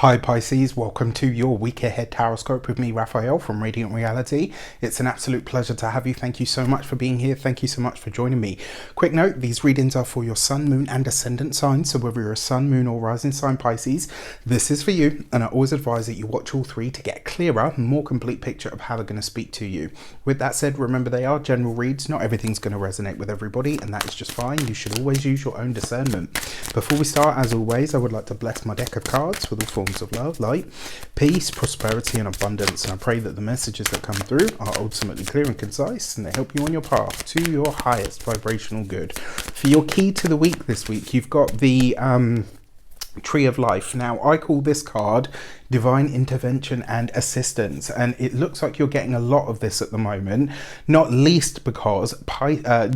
Hi Pisces, welcome to your week ahead Taroscope with me, Raphael from Radiant Reality. It's an absolute pleasure to have you. Thank you so much for being here. Thank you so much for joining me. Quick note, these readings are for your sun, moon and ascendant signs. So whether you're a sun, moon or rising sign Pisces, this is for you. And I always advise that you watch all three to get a clearer, more complete picture of how they're going to speak to you. With that said, remember they are general reads. Not everything's going to resonate with everybody, and that is just fine. You should always use your own discernment. Before we start, as always, I would like to bless my deck of cards with all forms of love, light, peace, prosperity and abundance, and I pray that the messages that come through are ultimately clear and concise and they help you on your path to your highest vibrational good. For your key to the week this week, you've got the Tree of Life. Now I call this card Divine Intervention and Assistance, and it looks like you're getting a lot of this at the moment, not least because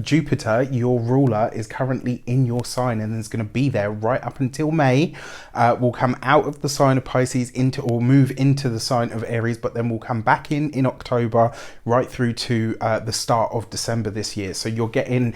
Jupiter, your ruler, is currently in your sign and is going to be there right up until May. Will come out of the sign of Pisces into, or move into the sign of Aries, but then will come back in October right through to the start of December this year. So you're getting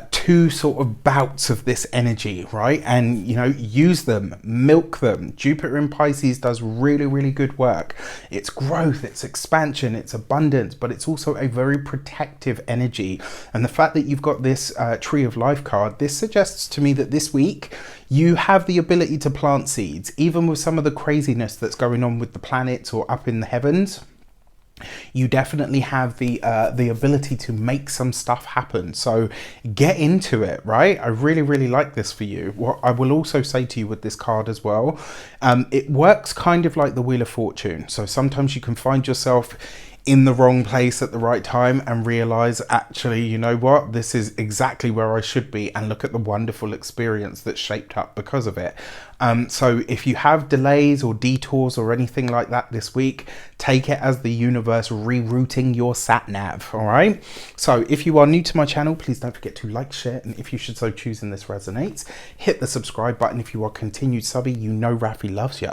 two sort of bouts of this energy, right? And you know, use them, milk them. Jupiter in Pisces does really good work. It's growth, it's expansion, it's abundance, but it's also a very protective energy. And the fact that you've got this Tree of Life card, this suggests to me that this week you have the ability to plant seeds, even with some of the craziness that's going on with the planets or up in the heavens. You definitely have the ability to make some stuff happen. So get into it, right? I really like this for you. What I will also say to you with this card as well, it works kind of like the Wheel of Fortune. So sometimes you can find yourself in the wrong place at the right time and realize, actually, you know what, this is exactly where I should be, and look at the wonderful experience that's shaped up because of it. So if you have delays or detours or anything like that this week, take it as the universe rerouting your sat nav. All right. So if you are new to my channel, please don't forget to like, share, and if you should so choose and this resonates, hit the subscribe button. If you are continued subby, you know Rafi loves you.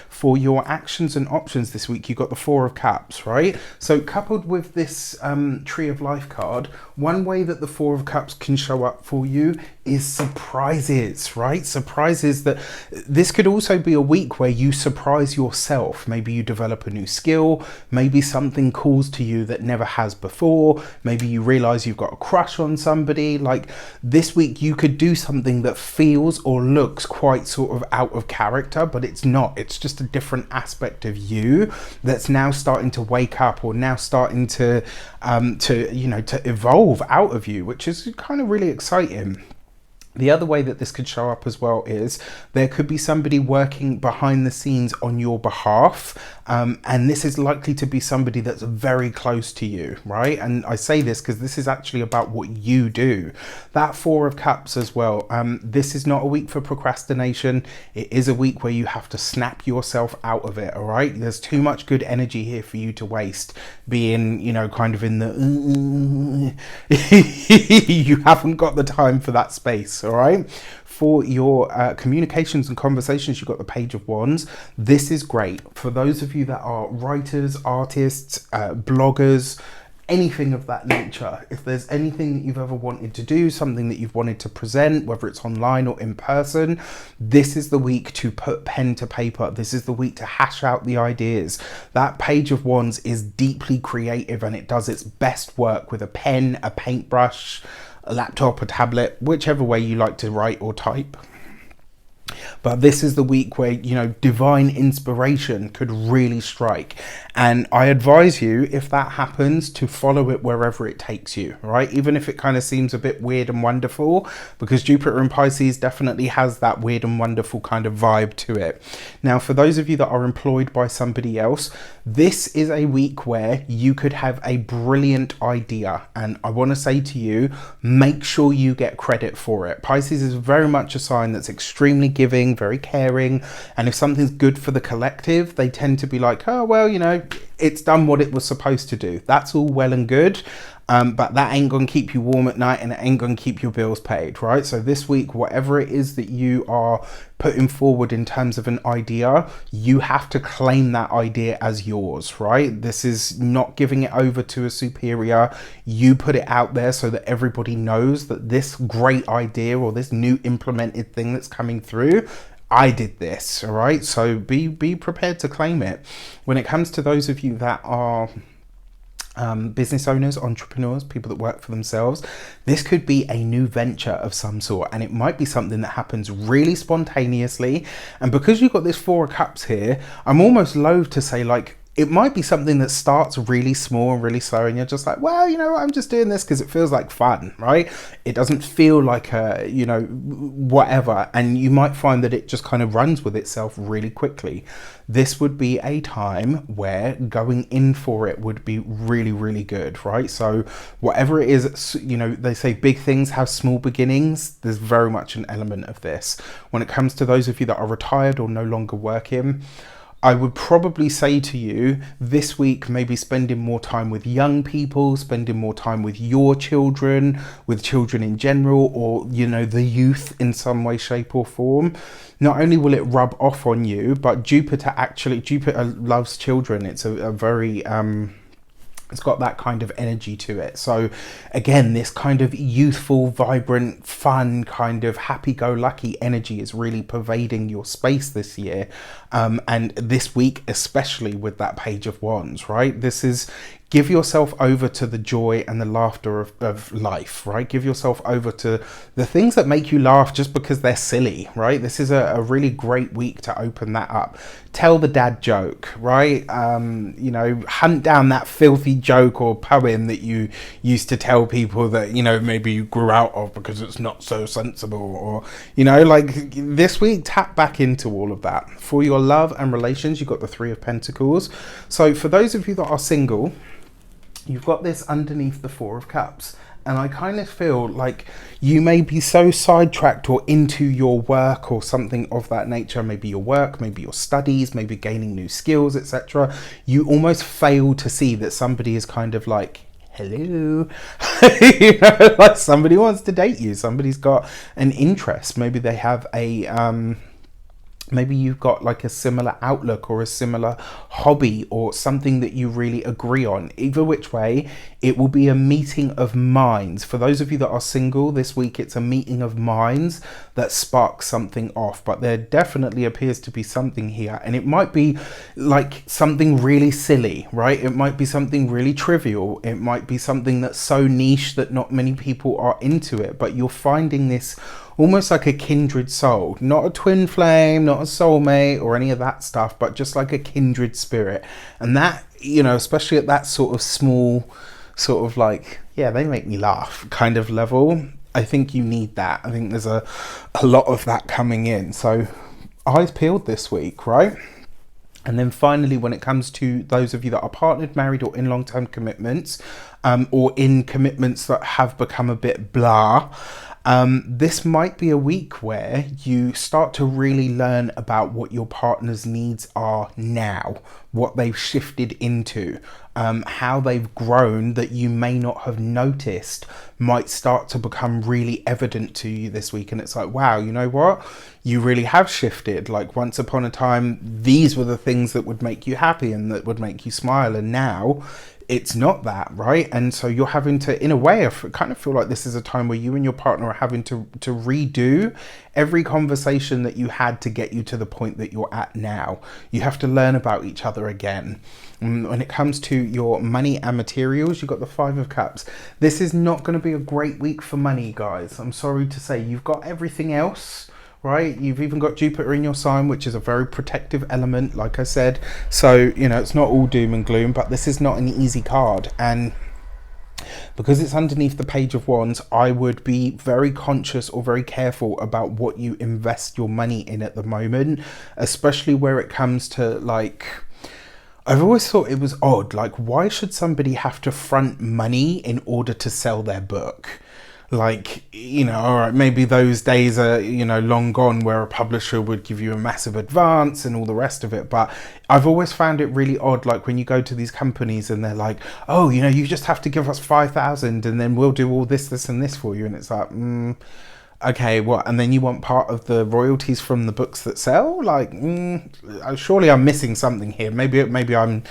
For your actions and options this week, you got the Four of Cups, right? So coupled with this Tree of Life card, one way that the Four of Cups can show up for you is surprises, right? Surprises. That this could also be a week where you surprise yourself. Maybe you develop a new skill, maybe something calls to you that never has before, maybe you realize you've got a crush on somebody. Like this week you could do something that feels or looks quite sort of out of character, but it's not. It's just a different aspect of you that's now starting to wake up, or now starting to evolve out of you, which is kind of really exciting. The other way that this could show up as well is there could be somebody working behind the scenes on your behalf, and this is likely to be somebody that's very close to you, right? And I say this because this is actually about what you do. That Four of Cups as well, this is not a week for procrastination. It is a week where you have to snap yourself out of it, all right? There's too much good energy here for you to waste being, you know, kind of in the you haven't got the time for that space. All right. For your communications and conversations, you've got the Page of Wands. This is great for those of you that are writers, artists, bloggers, anything of that nature. If there's anything that you've ever wanted to do, something that you've wanted to present, whether it's online or in person, this is the week to put pen to paper. This is the week to hash out the ideas. That Page of Wands is deeply creative, and it does its best work with a pen, a paintbrush, a laptop, a tablet, whichever way you like to write or type. But this is the week where, you know, divine inspiration could really strike. And I advise you, if that happens, to follow it wherever it takes you, right? Even if it kind of seems a bit weird and wonderful, because Jupiter in Pisces definitely has that weird and wonderful kind of vibe to it. Now, for those of you that are employed by somebody else, this is a week where you could have a brilliant idea. And I want to say to you, make sure you get credit for it. Pisces is very much a sign that's extremely giving, very caring, and if something's good for the collective, they tend to be like, oh well, you know, it's done what it was supposed to do. That's all well and good, but that ain't gonna keep you warm at night, and it ain't gonna keep your bills paid, right? So this week, whatever it is that you are putting forward in terms of an idea, you have to claim that idea as yours, right? This is not giving it over to a superior. You put it out there so that everybody knows that this great idea or this new implemented thing that's coming through, I did this, all right? So be prepared to claim it. When it comes to those of you that are business owners, entrepreneurs, people that work for themselves, this could be a new venture of some sort, and it might be something that happens really spontaneously. And because you've got this Four of Cups here, I'm almost loath to say, like, it might be something that starts really small and really slow, and you're just like, well, you know, I'm just doing this because it feels like fun, right? It doesn't feel like a, you know, whatever, and you might find that it just kind of runs with itself really quickly. This would be a time where going in for it would be really, really good, right? So whatever it is, you know, they say big things have small beginnings. There's very much an element of this. When it comes to those of you that are retired or no longer working, I would probably say to you this week, maybe spending more time with young people, spending more time with your children, with children in general, or, you know, the youth in some way, shape or form. Not only will it rub off on you, but Jupiter loves children. It's a very, it's got that kind of energy to it. So again, this kind of youthful, vibrant, fun, kind of happy-go-lucky energy is really pervading your space this year. And this week, especially with that Page of Wands, right? This is, give yourself over to the joy and the laughter of life, right? Give yourself over to the things that make you laugh just because they're silly, right? This is a really great week to open that up. Tell the dad joke, right? You know, hunt down that filthy joke or poem that you used to tell people that, you know, maybe you grew out of because it's not so sensible, or, you know, like this week, tap back into all of that. For your love and relations, you've got the Three of Pentacles. So for those of you that are single, you've got this underneath the Four of Cups. And I kind of feel like you may be so sidetracked or into your work or something of that nature, maybe your work, maybe your studies, maybe gaining new skills, etc. You almost fail to see that somebody is kind of like, hello, you know, like somebody wants to date you. Somebody's got an interest. Maybe they have a, maybe you've got like a similar outlook or a similar hobby or something that you really agree on. Either which way, it will be a meeting of minds. For those of you that are single this week, it's a meeting of minds that sparks something off. But there definitely appears to be something here. And it might be like something really silly, right? It might be something really trivial. It might be something that's so niche that not many people are into it. But you're finding this almost like a kindred soul, not a twin flame, not a soulmate or any of that stuff, but just like a kindred spirit. And that, you know, especially at that sort of small, sort of like, yeah, they make me laugh kind of level, I think you need that. I think there's a lot of that coming in. So eyes peeled this week, right? And then finally, when it comes to those of you that are partnered, married, or in long-term commitments, or in commitments that have become a bit blah, this might be a week where you start to really learn about what your partner's needs are now, what they've shifted into, how they've grown that you may not have noticed might start to become really evident to you this week. And it's like, wow, you know what? You really have shifted. Like once upon a time, these were the things that would make you happy and that would make you smile. And now it's not that, right? And so you're having to, in a way, I kind of feel like this is a time where you and your partner are having to redo every conversation that you had to get you to the point that you're at now. You have to learn about each other again. When it comes to your money and materials, you've got the Five of Cups. This is not going to be a great week for money, guys. I'm sorry to say. You've got everything else, right? You've even got Jupiter in your sign, which is a very protective element, like I said. So, you know, it's not all doom and gloom, but this is not an easy card. And because it's underneath the Page of Wands, I would be very conscious or very careful about what you invest your money in at the moment, especially where it comes to, like, I've always thought it was odd. Like, why should somebody have to front money in order to sell their book? Like, you know, all right, maybe those days are, you know, long gone where a publisher would give you a massive advance and all the rest of it. But I've always found it really odd, like when you go to these companies and they're like, oh, you know, you just have to give us 5,000 and then we'll do all this, this and this for you. And it's like, Okay, what? And then you want part of the royalties from the books that sell? Like, surely I'm missing something here. Maybe I'm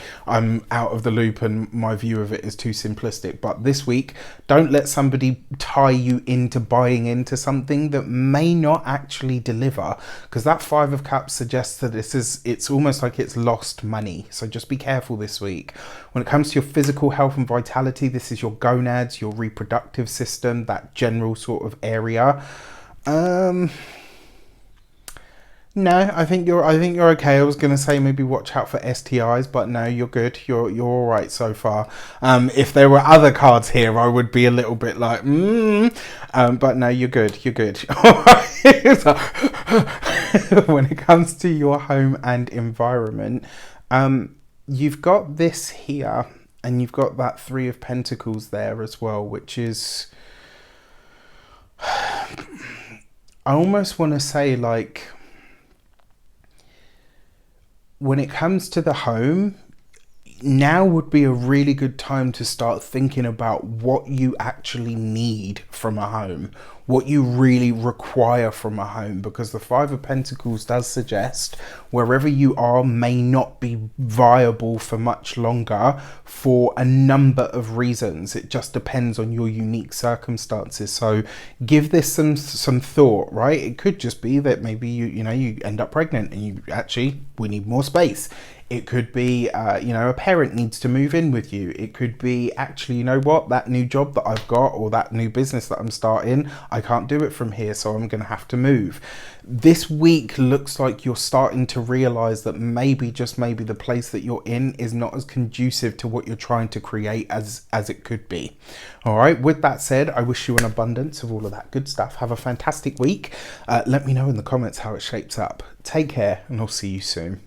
out of the loop and my view of it is too simplistic. But this week, don't let somebody tie you into buying into something that may not actually deliver, because that Five of Cups suggests that it's almost like it's lost money. So just be careful this week. When it comes to your physical health and vitality, this is your gonads, your reproductive system, that general sort of area. No, I think you're okay. I was gonna say maybe watch out for STIs, but no, you're good. You're all right so far. If there were other cards here, I would be a little bit like, but no, you're good. You're good. So, when it comes to your home and environment, you've got this here, and you've got that Three of Pentacles there as well, which is, I almost want to say, like, when it comes to the home, now would be a really good time to start thinking about what you actually need from a home, what you really require from a home, because the Five of Pentacles does suggest wherever you are may not be viable for much longer for a number of reasons. It just depends on your unique circumstances. So give this some thought, right? It could just be that maybe you end up pregnant and we need more space. It could be, a parent needs to move in with you. It could be, actually, you know what, that new job that I've got or that new business that I'm starting, I can't do it from here, so I'm going to have to move. This week looks like you're starting to realize that maybe, just maybe, the place that you're in is not as conducive to what you're trying to create as it could be. All right, with that said, I wish you an abundance of all of that good stuff. Have a fantastic week. Let me know in the comments how it shapes up. Take care, and I'll see you soon.